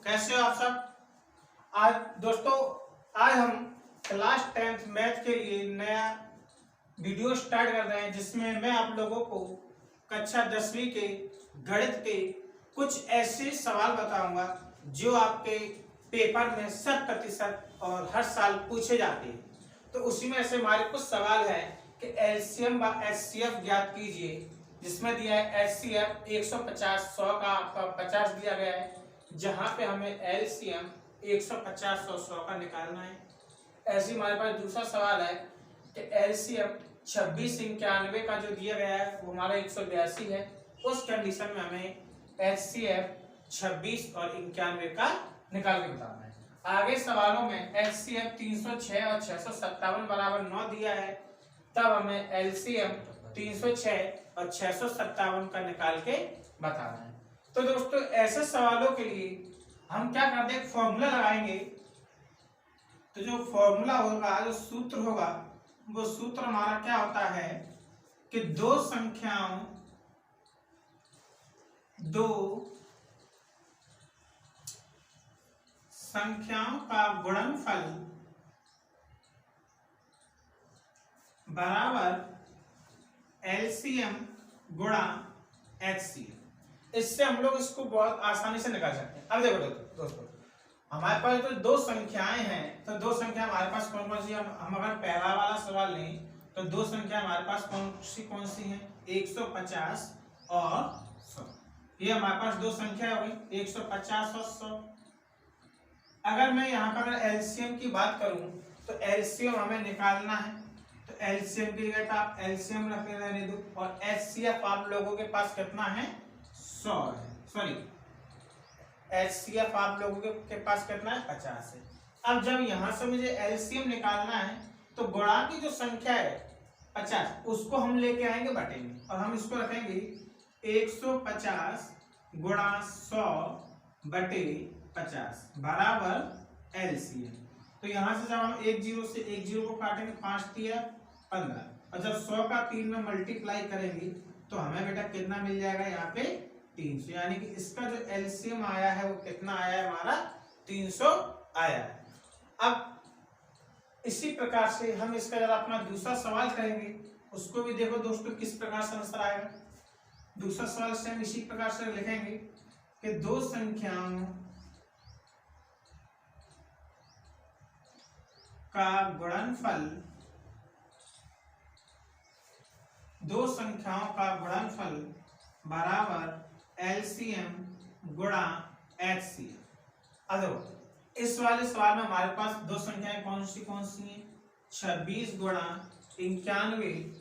कैसे हो आप सब। आज दोस्तों आज हम क्लास 10th मैथ के लिए नया वीडियो स्टार्ट कर रहे हैं, जिसमें मैं आप लोगों को कक्षा 10वीं के गणित के कुछ ऐसे सवाल बताऊंगा जो आपके पेपर में 100% और हर साल पूछे जाते हैं। तो उसी में से हमारे कुछ सवाल है कि एलसीएम व एचसीएफ ज्ञात कीजिए, जिसमें दिया है एचसीएफ 150 100 का आपका 50 दिया गया है, जहां पे हमें एलसीएम 150 और 100 का निकालना है। ऐसे हमारे पास दूसरा सवाल है कि एलसीएम 26 91 का जो दिया गया है वो हमारा 182 है। उस कंडीशन में हमें एचसीएफ 26 और 91 का निकाल के बताना है। आगे सवालों में एचसीएफ 306 और 657 बराबर 9 दिया है, तब हमें एलसीएम 306 और 657 का निकाल के बताना है। तो दोस्तों ऐसे सवालों के लिए हम क्या करते हैं, फॉर्मूला लगाएंगे। तो जो फॉर्मूला होगा, जो सूत्र होगा, वो सूत्र हमारा क्या होता है कि दो संख्याओं का गुणनफल बराबर एलसीएम गुणा एचसीएफ। इससे हम लोग इसको बहुत आसानी से निकाल सकते हैं। अब देखो दोस्तों, हमारे पास तो दो संख्याएं हैं, तो दो संख्या हमारे पास कौन कौन सी है। हम अगर पहला वाला सवाल लें तो दो संख्या हमारे पास कौन सी हैं, 150 और 100। ये हमारे पास दो संख्या हो गई 150 और 100। अगर मैं यहाँ पर एलसीएम की बात करूं तो एलसीएम हमें निकालना है, तो एलसीएम की जगह आप एलसीएम रख लेने दो, और एचसीएफ आप लोगों के पास कितना है, 100 है। सॉरी, एचसीएफ आप लोगों के पास कितना है, 50 है। अब जब यहां से मुझे एलसीएम निकालना है तो गुणा की जो संख्या है 50, उसको हम लेके आएंगे बटे में, और हम इसको रखेंगे 150 गुणा 100 बटे 50 बराबर एलसीएम। तो यहां से जब हम एक जीरो को काटेंगे, 5 3 15, और जब 100 का 3 में मल्टीप्लाई करेंगे तो हमें बेटा कितना मिल जाएगा, यहाँ पे 300। यानी कि इसका जो एलसीएम आया है वो कितना आया है, हमारा 300 आया है। अब इसी प्रकार से हम इसका जरा अपना दूसरा सवाल करेंगे, उसको भी देखो दोस्तों किस प्रकार से आंसर आएगा। दूसरा सवाल से हम इसी प्रकार से लिखेंगे कि दो संख्याओं का गुणनफल बराबर एलसीएम गुणा एचसीएफ। अब इस वाले सवाल में हमारे पास दो संख्याएं कौन सी हैं, 26 गुणा 91,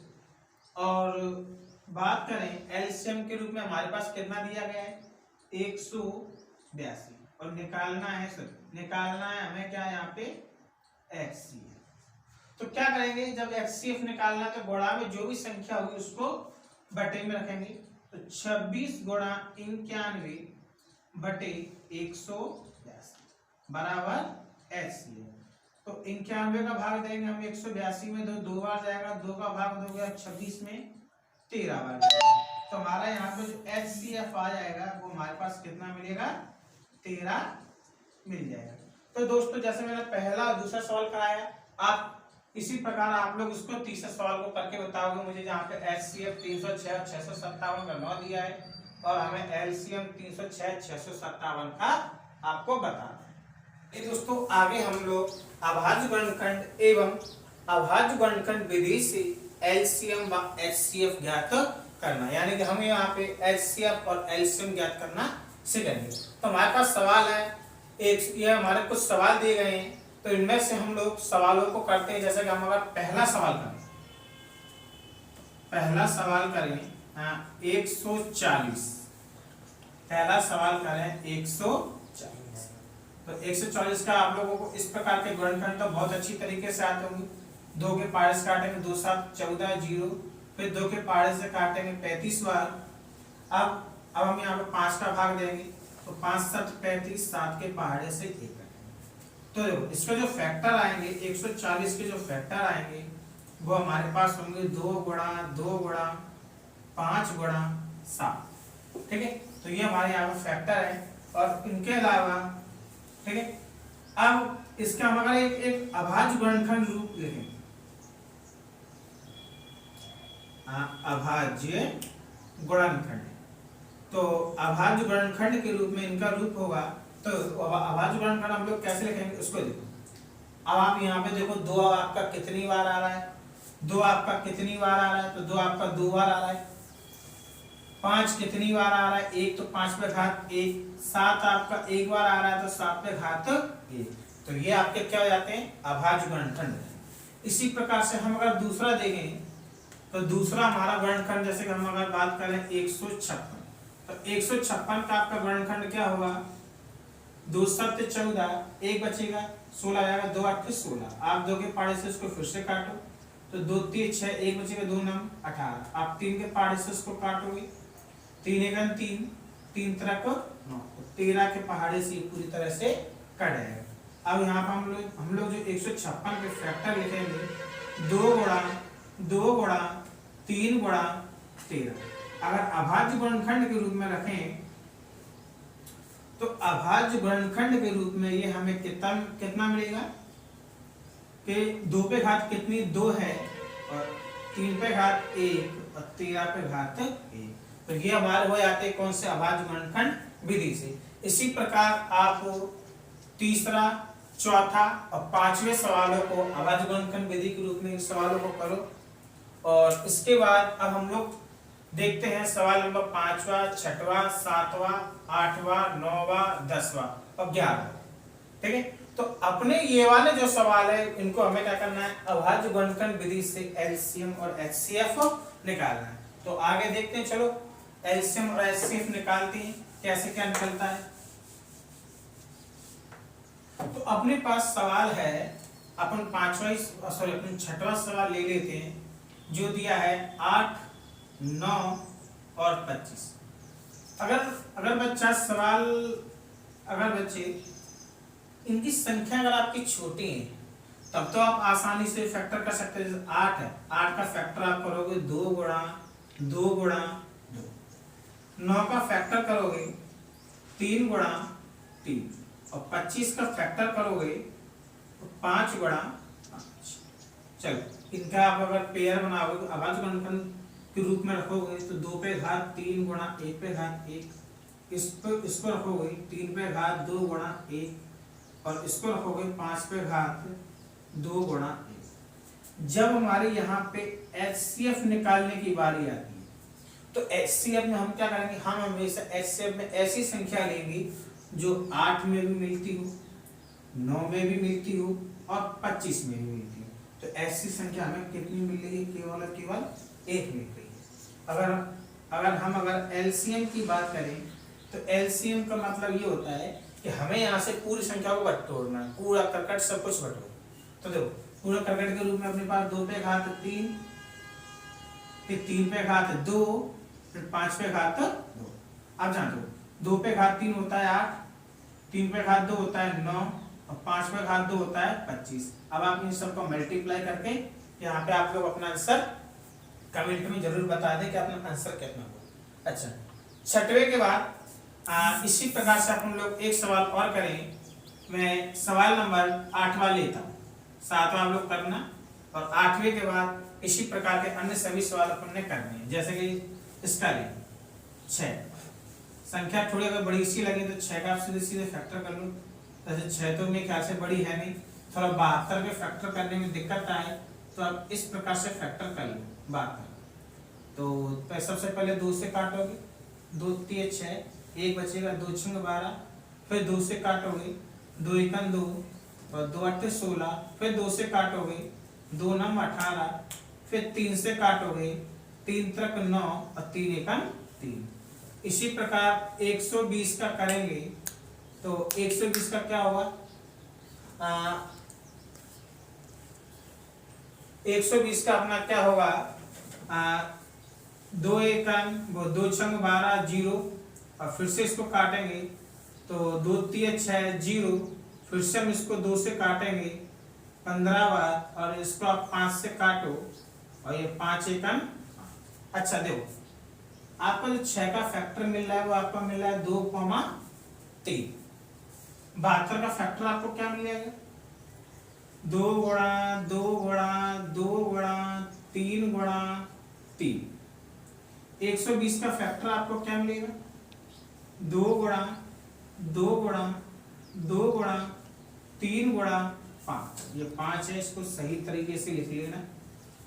और बात करें एलसीएम के रूप में हमारे पास कितना दिया गया है, 182, और निकालना है हमें क्या, यहाँ पे एचसीएफ। तो क्या करेंगे, जब एचसीएफ निकालना है तो गुणा में जो भी संख्या होगी उसको बटे में रखेंगे। तो 26 गुणा 91 बटे 182 बराबर एचसीएफ। तो 91 का भाग देंगे हम 182 में, दो बार जाएगा, 2 का भाग दोगे आप 26 में 13 बार जाएगा। तो हमारा यहाँ पे जो एचसीएफ आ जाएगा वो हमारे पास कितना मिलेगा, 13 मिल जाएगा। तो दोस्तों जैसे मैंने पहला और दूसरा सवाल कराया, आप इसी प्रकार आप लोग इसको तीसरे सवाल को करके बताओगे मुझे, जहाँ पे एचसीएफ 306 और 657 का 9 दिया है, और हमें एलसीएम 306 657 का आपको बताना है। ये दोस्तों आगे हम लोग अभाज्य गुणनखंड एवं अभाज्य गुणनखंड विधि से एलसीएम व एचसीएफ ज्ञात करना, यानी कि हम यहाँ पे एचसीएफ और एलसीएम ज्ञात करना सीखेंगे। तो हमारे पास सवाल है, ये हमारे कुछ सवाल दिए गए हैं, तो इनमें से हम लोग सवालों को करते हैं। जैसे कि हम अगर पहला सवाल करें 140, पहला सवाल करें 140, तो 140 का आप लोगों को इस प्रकार के गुणनखंड तो बहुत अच्छी तरीके से आते होंगे। 2 के पारे से काटेंगे 2 7 14 0, फिर 2 के पारे से काटेंगे 35 बार। अब हम यहाँ पे 5 का भाग देंगे, तो 5 7 35, 7 के पहाड़े से 1 कटेंगे। तो देखो इसके जो फैक्टर आएंगे, 140 के जो फैक्टर आएंगे वो हमारे पास होंगे 2 गुणा 2 गुणा 5 गुणा 7। ठीक है, तो ये हमारे यहाँ पे फैक्टर है। और इनके अलावा ठीक है। अब इसका हम अगर एक अभाज्य गुणनखंड रूप लिखें, अभाज्य गुणनखंड, तो अभाज्य गुणनखंड के रूप में इनका रूप होगा। तो अभाज्य गुणनखंड हम लोग कैसे लिखेंगे उसको देखो। अब आप यहाँ पे देखो 2 आपका कितनी बार आ रहा है, 2 आपका कितनी बार आ रहा है, तो 2 आपका 2 बार आ रहा है। 5 कितनी बार आ रहा है, 1 तो 5 पे घात 1। 7 आपका 1 बार आ रहा है, तो 7 पे घात 1। तो ये आपके क्या हो जाते हैं, अभाज्य गुणनखंड। इसी प्रकार से हम अगर दूसरा देखें, तो दूसरा हमारा गुणनखंड, जैसे कि हम अगर बात करें 156, तो 156 का आपका गुणनखंड क्या होगा, 2 7 14, 1 बचेगा 16 आएगा, 2 8 16। आप 2 के पाड़े से उसको फिर से काटो, तो 2 3 6, 1 बचेगा, 2 9 18। आप 3 के पाड़े से उसको काटोगे, 3 1 3, 3 3 को 9, 13 के पहाड़े से पूरी तरह से कट जाएगा। अब यहाँ पर हम लोग जो 156 के फैक्टर लिखेंगे, 2 गुणा 2 गुणा 3 गुणा 13। अगर अभाज्य गुणनखंड के रूप में रखें, तो अभाज्य गुणनखंड के रूप में ये हमें कितना मिलेगा कि 2 पे घात कितनी 2 है, और 3 पे घात 1, और 13 पे घात 1। तो ये हमारे हो जाते कौन से, अभाज्य गुणनखंड विधि से। इसी प्रकार आप तीसरा, चौथा और 5वें सवालों को अभाज्य गुणनखंड विधि के रूप में सवालों को करो। और इसके बाद अब हम लोग देखते हैं सवाल नंबर 5वां, 6वां, 7वां, 8वां, 9वां, 10वां और 11वां। ठीक है, तो अपने ये वाले जो सवाल है इनको हमें क्या करना है, अभाज्य गुणनखंड विधि से एलसीएम और एचसीएफ निकालना है। तो आगे देखते हैं, चलो एलसीएम और एचसीएफ निकालते हैं, कैसे क्या निकलता है। तो अपने पास सवाल है, अपन अपन 6वां सवाल ले लेते हैं, जो दिया है 8, 9 और 25। अगर बच्चा सवाल, अगर बच्चे इनकी संख्या अगर आपकी छोटी है, तब तो आप आसानी से फैक्टर कर सकते हैं। जैसे 8 है, 8 का फैक्टर आप करोगे 2 गुणा 2 गुणा 2। 9 का फैक्टर करोगे 3 गुणा 3, और 25 का फैक्टर करोगे तो 5 गुणा 5। चलो इनका आप अगर पेयर बनाओगे, तो अभाज्य गुणनखंड के रूप में रखोगे, तो 2 पे घात 3 गुणा 1 पे घात 1, इसको रखोगे 3 पे घात 2 गुणा 1, और इसको रखोगे 5 पे घात 2 गुणा 1। जब हमारे यहाँ पे एचसीएफ निकालने की बारी आती है, तो एचसीएफ में हम क्या करेंगे, हम हमेशा एचसीएफ में ऐसी संख्या लेंगे जो 8 में भी मिलती हो, 9 में भी मिलती हो, और 25 में भी मिलती हो। तो ऐसी संख्या हमें कितनी मिल रही है, केवल और केवल 1 मिल रही है। अगर एलसीएम की बात करें, तो एलसीएम का मतलब ये होता है कि हमें यहाँ से पूरी संख्या को बटोरना है, पूरा करकट सब कुछ बटोर। तो देखो पूरा करकट के रूप में अपने पास 2 पे घात 3, फिर 3 पे घात 2, फिर 5 पे घात 2। अब जान दो, 2 पे घात 3 होता है 8, 3 पे घात 2 होता है 9, और 5 पे घात 2 होता है 25। अब आप इन सबको मल्टीप्लाई करके यहाँ पे आप लोग अपना आंसर कमेंट में जरूर बता दें कि अपना आंसर कितना हो। अच्छा, 6वें के बाद इसी प्रकार से अपन लोग एक सवाल और करें। मैं सवाल नंबर 8वां लेता हूँ, 7वां आप लोग करना, और 8वें के बाद इसी प्रकार के अन्य सभी सवाल अपन ने करने हैं। जैसे कि इसका ले 6, संख्या थोड़ी अगर बड़ी सी लगे तो 6 का आप सीधे सीधे फैक्टर कर लो। जैसे 6 तो मेरे ख्याल से बड़ी है नहीं, थोड़ा 72 के फैक्टर करने में दिक्कत आए तो आप इस प्रकार से फैक्टर कर लो 72। तो सबसे पहले 2 से काटोगे, 2 3 6, 1 बचेगा, 2 6 12, फिर 2 से काटोगे, 2 1 2, और 2 8 16, फिर 2 से काटोगे, 2 9 18, फिर 3 से काटोगे, 3 3 9, और 3 1 3। इसी प्रकार 120 का करेंगे, तो 120 का क्या होगा, 120 का अपना क्या होगा, 2 1 2 6 12 0, और फिर से इसको काटेंगे तो 2 3 6 0, फिर से हम इसको 2 से काटेंगे 15 बार, और इसको आप 5 से काटो, और ये 5 1 5। अच्छा देखो, आपका जो 6 का फैक्टर मिल रहा है वो आपका मिल रहा है 2, 3, 72 का फैक्टर आपको क्या मिल जाएगा? 2 गुणा 2 गुणा 2 गुणा 3 गुणा 3। 120 का फैक्टर आपको क्या मिलेगा? 2 गुणा 2 गुणा 2 गुणा 3 गुणा 5। ये 5 है, इसको सही तरीके से लिख लेना।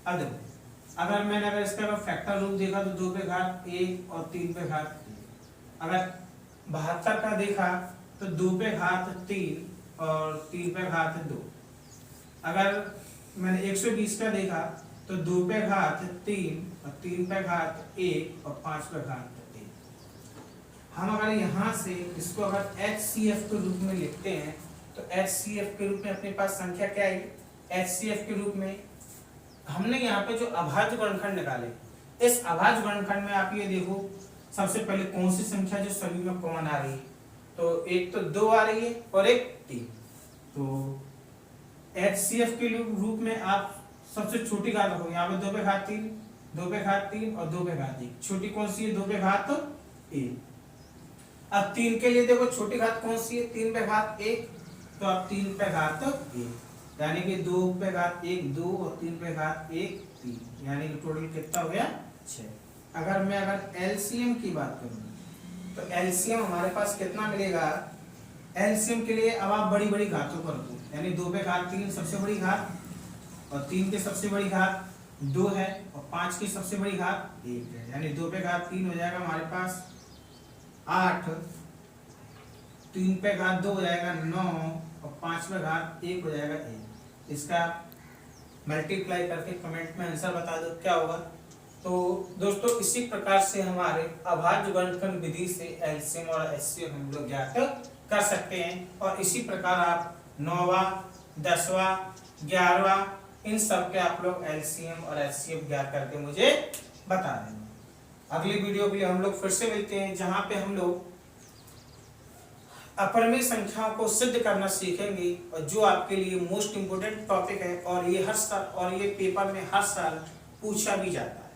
अब देखो, अगर इसका फैक्टर रूप देखा तो 2 पे घात 1 और 3 पे घात 1। अगर 72 का देखा तो 2 पे घात 3 और 3 पे घात 2। अगर मैंने 120 का देखा तो 2 पे घात 3 और 3 पे घात 1 और 5 पे घात 1। हम अगर यहाँ से इसको अगर HCF के रूप में लिखते हैं तो HCF के रूप में अपने पास संख्या क्या है? HCF के रूप में हमने यहाँ पे जो अभाज्य गुणनखंड निकाले, इस अभाज्य गुणनखंड में आप ये देखो, सबसे पहले कौन सी संख्या जो सभी में कॉमन आ रही है? तो एक तो 2 आ रही है और एक 3। तो HCF के रूप में आप सबसे छोटी घात रखो, यहाँ पे 2 पे घात 3, 2 पे घात 3 और 2 पे घात 1। छोटी कौन सी है? 2 पे घात 1। अब 3 के लिए देखो छोटी घात कौन सी है? 3 पे घात 1। तो अब 3 पे घात 1, यानी कि 2 पे घात 1 2 और 3 पे घात 1 3, यानी कि टोटल कितना हो गया? 6। अगर LCM की बात करूँ तो LCM हमारे पास कितना मिलेगा? LCM के लिए अब आप बड़ी बड़ी घातों पर रखो, यानी 2 पे घात 3 सबसे बड़ी घात और 3 की सबसे बड़ी घात 2 है और 5 की सबसे बड़ी घात 1 है, यानी 2 पे घात 3 हो जाएगा हमारे पास 8, 3 पे घात 2 हो जाएगा 9 और 5 पे घात 1 हो जाएगा 1। इसका मल्टीप्लाई करके कमेंट में आंसर बता दो क्या होगा। तो दोस्तों इसी प्रकार से हमारे अभाज्य गुणनखंड विधि से LCM और HCF हम लोग ज्ञात कर सकते हैं, और इसी प्रकार आप 9वां 10वां 11वां इन सब के आप लोग LCM और HCF ज्ञात करके मुझे बता देना। अगली वीडियो के लिए हम लोग फिर से मिलते हैं, जहाँ पे हम लोग अपरिमेय संख्याओं को सिद्ध करना सीखेंगे, और जो आपके लिए मोस्ट इम्पोर्टेंट टॉपिक है, और ये पेपर में हर साल पूछा भी जाता है।